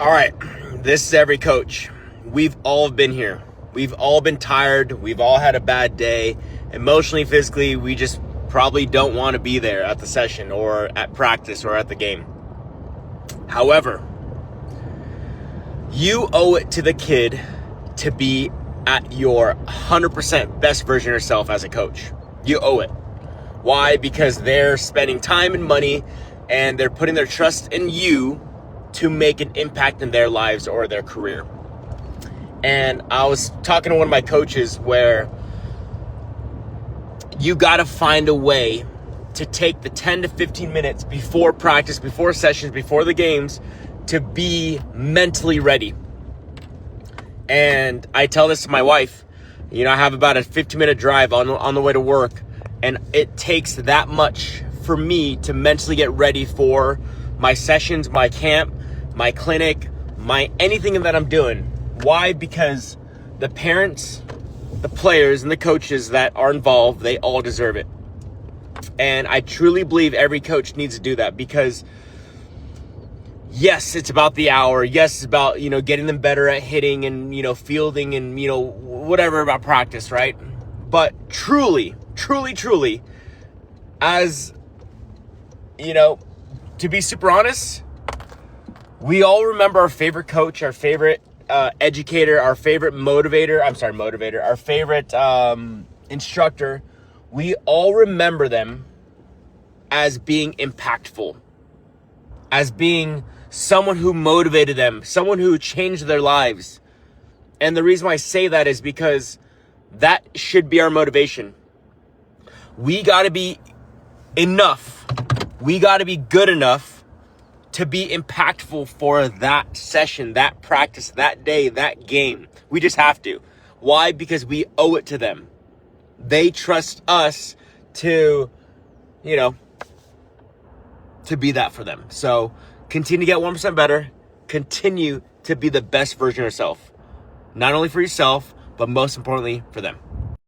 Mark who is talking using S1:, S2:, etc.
S1: All right, this is every coach. We've all been here. We've all been tired. We've all had a bad day. Emotionally, physically, we just probably don't want to be there at the session or at practice or at the game. However, you owe it to the kid to be at your 100% best version of yourself as a coach. You owe it. Why? Because they're spending time and money and they're putting their trust in you to make an impact in their lives or their career. And I was talking to one of my coaches where you got to find a way to take the 10 to 15 minutes before practice, before sessions, before the games to be mentally ready. And I tell this to my wife. You know, I have about a 15-minute drive on the way to work, and it takes that much for me to mentally get ready for my sessions, my camp, my clinic, my anything that I'm doing. Why? Because the parents, the players, and the coaches that are involved, they all deserve it. And I truly believe every coach needs to do that because, yes, it's about the hour. Yes, it's about, getting them better at hitting and, fielding and, whatever about practice, right? But truly, as, to be super honest, we all remember our favorite coach, our favorite educator, our favorite our favorite instructor. We all remember them as being impactful, as being someone who motivated them, someone who changed their lives. And the reason why I say that is because that should be our motivation. We got to be enough. We got to be good enough to be impactful for that session, that practice, that day, that game. We just have to. Why? Because we owe it to them. They trust us to, to be that for them. So continue to get 1% better. Continue to be the best version of yourself. Not only for yourself, but most importantly for them.